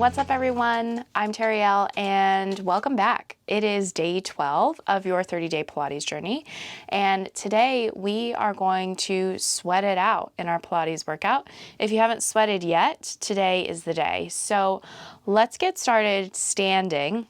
What's up everyone? I'm Terriell and welcome back. It is day 12 of your 30-day Pilates journey. And today we are going to sweat it out in our Pilates workout. If you haven't sweated yet, today is the day. So let's get started standing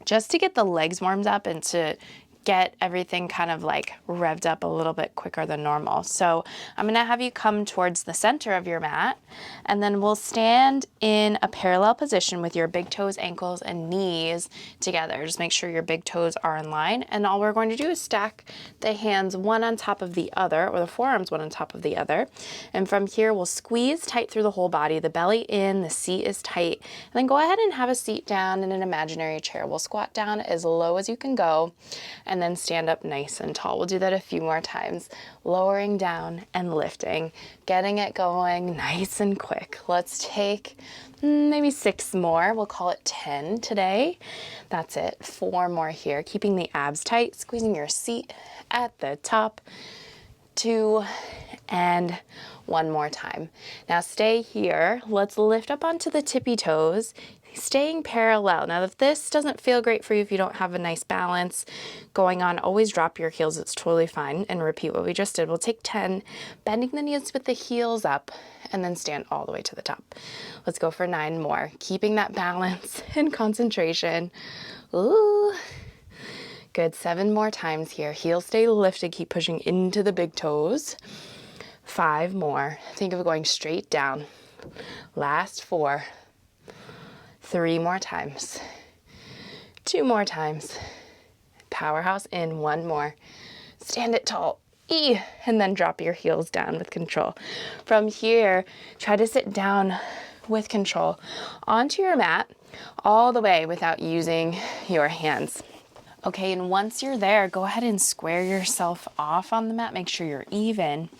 just to get the legs warmed up and to get everything kind of like revved up a little bit quicker than normal. So I'm gonna have you come towards the center of your mat, and then we'll stand in a parallel position with your big toes, ankles, and knees together. Just make sure your big toes are in line, and all we're going to do is stack the hands one on top of the other, or the forearms one on top of the other. And from here, we'll squeeze tight through the whole body, the belly in, the seat is tight, and then go ahead and have a seat down in an imaginary chair. We'll squat down as low as you can go, and then stand up nice and tall. We'll do that a few more times, lowering down and lifting, getting it going nice and quick. Let's take maybe 6 more. We'll call it 10 today. That's it. 4 more here, keeping the abs tight, squeezing your seat at the top. 2 and 1 more time. Now stay here. Let's lift up onto the tippy toes, staying parallel. Now, if this doesn't feel great for you, if you don't have a nice balance going on, always drop your heels. It's totally fine. And repeat what we just did. We'll take 10, bending the knees with the heels up, and then stand all the way to the top. Let's go for 9 more, keeping that balance and concentration. Ooh. Good. 7 more times here. Heels stay lifted. Keep pushing into the big toes. 5 more. Think of going straight down. Last 4. 3 more times. 2 more times. Powerhouse in. 1 more. Stand it tall. And then drop your heels down with control. From here, try to sit down with control onto your mat all the way without using your hands. Okay, and once you're there, go ahead and square yourself off on the mat. Make sure you're even.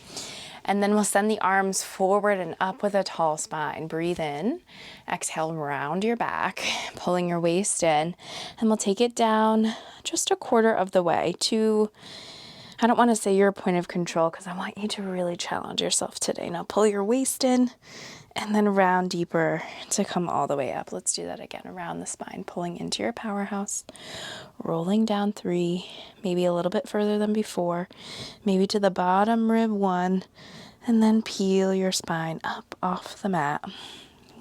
And then we'll send the arms forward and up with a tall spine. Breathe in. Exhale, round your back, pulling your waist in. And we'll take it down just a quarter of the way to, I don't want to say your point of control because I want you to really challenge yourself today. Now pull your waist in and then round deeper to come all the way up. Let's do that again. Around the spine, pulling into your powerhouse, rolling down 3, maybe a little bit further than before, maybe to the bottom rib 1, and then peel your spine up off the mat,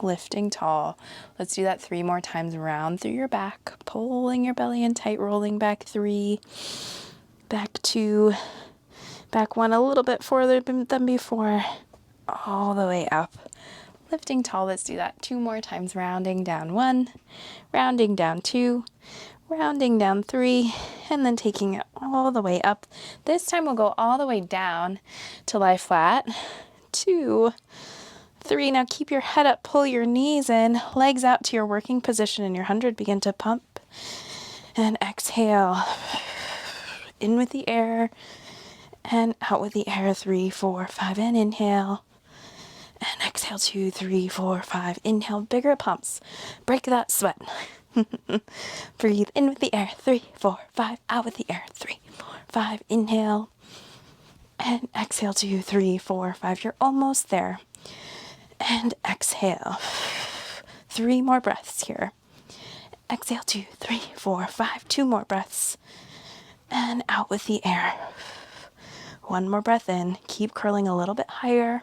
lifting tall. Let's do that 3 more times. Round through your back, pulling your belly in tight, rolling back 3, back 2, back 1 a little bit further than before, all the way up. Lifting tall. Let's do that 2 more times. Rounding down 1, rounding down 2, rounding down 3, and then taking it all the way up. This time we'll go all the way down to lie flat. 2, 3. Now keep your head up, pull your knees in, legs out to your working position in your 100. Begin to pump and exhale. In with the air and out with the air. 3, 4, 5, and inhale. And exhale, 2, 3, 4, 5. Inhale, bigger pumps. Break that sweat. Breathe in with the air. 3, 4, 5. Out with the air. 3, 4, 5. Inhale. And exhale, 2, 3, 4, 5. You're almost there. And exhale. 3 more breaths here. Exhale, 2, 3, 4, 5. 2 more breaths. And out with the air. 1 more breath in. Keep curling a little bit higher.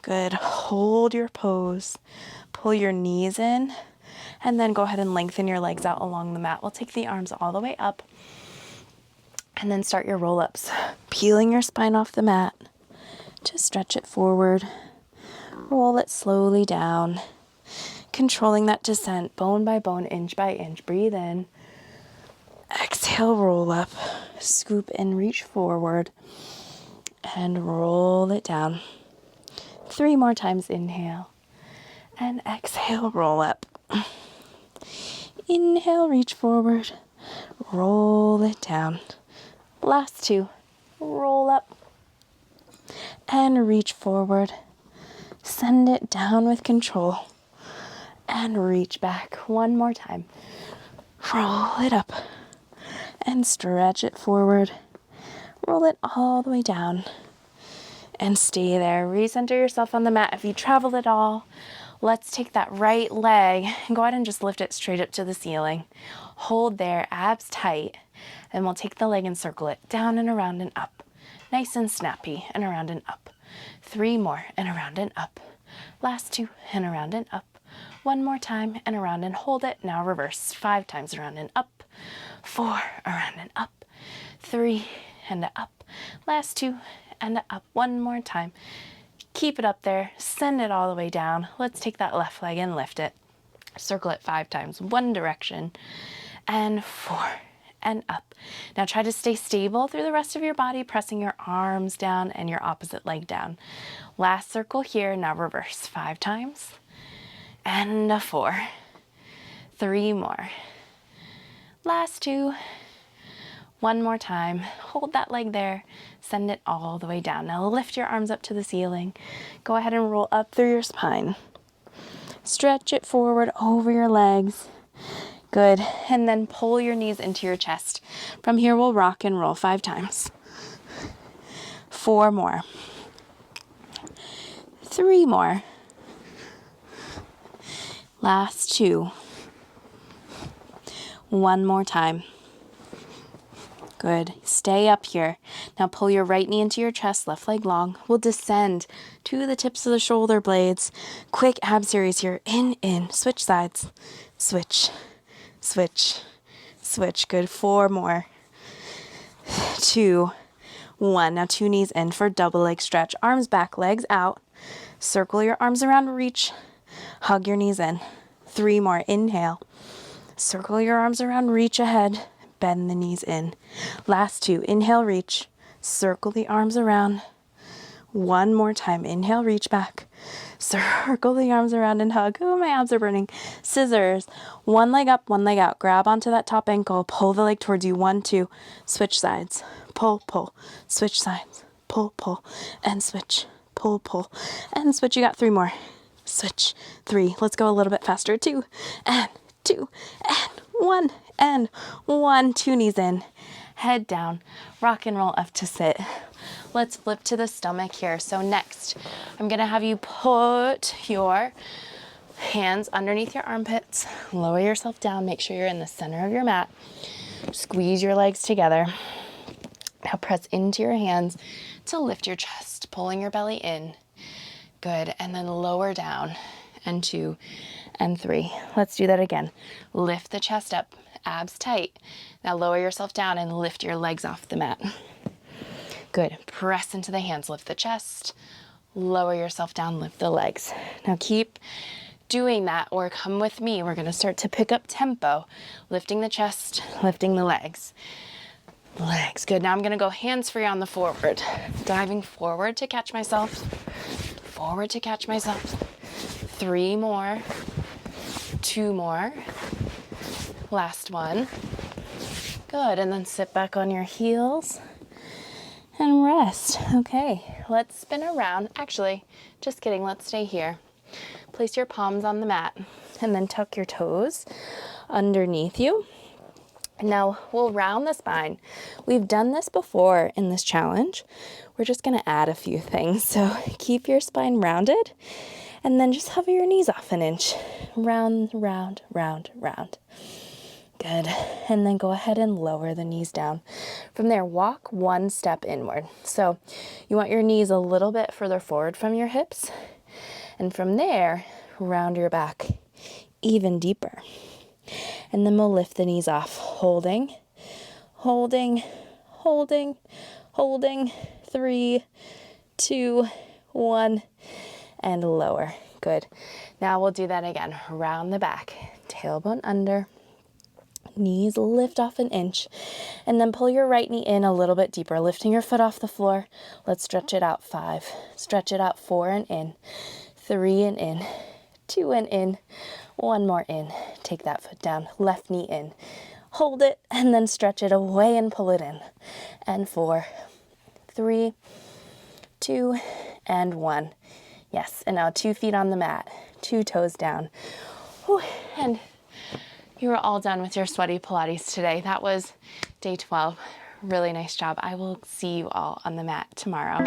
Good. Hold your pose. Pull your knees in. And then go ahead and lengthen your legs out along the mat. We'll take the arms all the way up. And then start your roll-ups. Peeling your spine off the mat. Just stretch it forward. Roll it slowly down. Controlling that descent, bone by bone, inch by inch. Breathe in. Exhale, roll up. Scoop and reach forward. And roll it down. 3 more times. Inhale and exhale, roll up. Inhale, reach forward, roll it down. Last 2, roll up and reach forward. Send it down with control and reach back. 1 more time. Roll it up and stretch it forward. Roll it all the way down. And stay there. Recenter yourself on the mat. If you travel at all, Let's take that right leg and go ahead and just lift it straight up to the ceiling. Hold there, abs tight, and we'll take the leg and circle it down and around and up. Nice and snappy, and around and up. 3 more, and around and up. Last 2, and around and up. 1 more time, and around and hold it. Now reverse, 5 times around and up. 4, around and up. 3, and up. Last 2, and up. 1 more time. Keep it up there, send it all the way down. Let's take that left leg and lift it. Circle it 5 times, 1 direction, and 4, and up. Now try to stay stable through the rest of your body, pressing your arms down and your opposite leg down. Last circle here, now reverse 5 times, and a 4. 3 more. Last 2. 1 more time. Hold that leg there. Send it all the way down. Now lift your arms up to the ceiling. Go ahead and roll up through your spine. Stretch it forward over your legs. Good. And then pull your knees into your chest. From here, we'll rock and roll 5 times. 4 more. 3 more. Last 2. 1 more time. Good. Stay up here. Now pull your right knee into your chest, left leg long. We'll descend to the tips of the shoulder blades. Quick ab series here. In. Switch sides. Switch. Switch. Switch. Good. 4 more. 2. 1. Now 2 knees in for double leg stretch. Arms back, legs out. Circle your arms around, reach. Hug your knees in. 3 more. Inhale. Circle your arms around, reach ahead. Bend the knees in. Last 2. Inhale, reach. Circle the arms around. 1 more time. Inhale, reach back. Circle the arms around and hug. Oh, my abs are burning. Scissors. 1 leg up, 1 leg out. Grab onto that top ankle. Pull the leg towards you. 1, 2. Switch sides. Pull, pull. Switch sides. Pull, pull. And switch. Pull, pull. And switch. You got 3 more. Switch. 3. Let's go a little bit faster. 2. And 2. And 1. And 1. 2 knees in. Head down. Rock and roll up to sit. Let's flip to the stomach here. So next, I'm going to have you put your hands underneath your armpits. Lower yourself down. Make sure you're in the center of your mat. Squeeze your legs together. Now press into your hands to lift your chest, pulling your belly in. Good. And then lower down. And 2 and 3. Let's do that again. Lift the chest up. Abs tight. Now lower yourself down and lift your legs off the mat. Good. Press into the hands. Lift the chest. Lower yourself down. Lift the legs. Now keep doing that, or come with me. We're going to start to pick up tempo. Lifting the chest. Lifting the legs. Legs. Good. Now I'm going to go hands free on the forward. Diving forward to catch myself. Forward to catch myself. 3 more. 2 more. Last 1. Good. And then sit back on your heels and rest. Okay. Let's spin around. Actually, just kidding. Let's stay here. Place your palms on the mat and then tuck your toes underneath you. Now we'll round the spine. We've done this before in this challenge. We're just going to add a few things. So keep your spine rounded and then just hover your knees off an inch. Round, round, round, round. Good. And then go ahead and lower the knees down. From there, walk 1 step inward. So you want your knees a little bit further forward from your hips. And from there, round your back even deeper. And then we'll lift the knees off. Holding, holding, holding, holding. 3, 2, 1, and lower. Good. Now we'll do that again. Round the back, tailbone under. Knees lift off an inch, and then pull your right knee in a little bit deeper, lifting your foot off the floor. Let's stretch it out. 5, stretch it out. 4 and in, 3 and in, 2 and in, 1 more in. Take that foot down, left knee in, hold it, and then stretch it away and pull it in. And 4, 3, 2, and 1. Yes, and now 2 feet on the mat, 2 toes down. Whew. And you are all done with your sweaty Pilates today. That was day 12. Really nice job. I will see you all on the mat tomorrow.